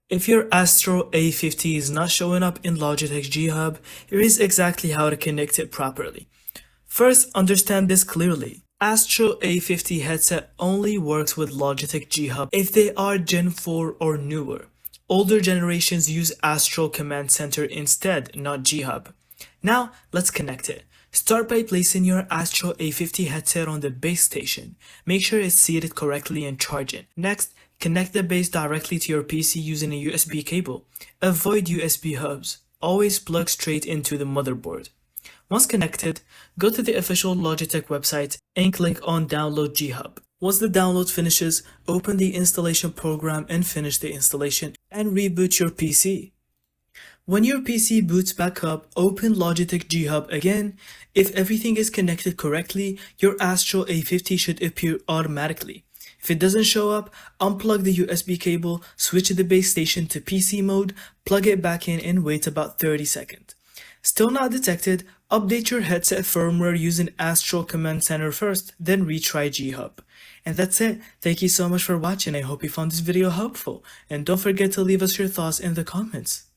If your Astro A50 is not showing up in Logitech G Hub, here is exactly how to connect it properly. First, understand this clearly. Astro A50 headset only works with Logitech G Hub if they are Gen 4 or newer. Older generations use Astro Command Center instead, not G Hub. Now, let's connect it. Start by placing your Astro A50 headset on the base station. Make sure it's seated correctly and charge it. Next, connect the base directly to your PC using a USB cable. Avoid USB hubs. Always plug straight into the motherboard. Once connected, go to the official Logitech website and click on Download G Hub. Once the download finishes, open the installation program and finish the installation and reboot your PC. When your PC boots back up, open Logitech G Hub again. If everything is connected correctly, your Astro A50 should appear automatically. If it doesn't show up, unplug the USB cable, switch the base station to PC mode, plug it back in and wait about 30 seconds. Still not detected, update your headset firmware using Astro Command Center first, then retry G Hub. And that's it. Thank you so much for watching. I hope you found this video helpful. And don't forget to leave us your thoughts in the comments.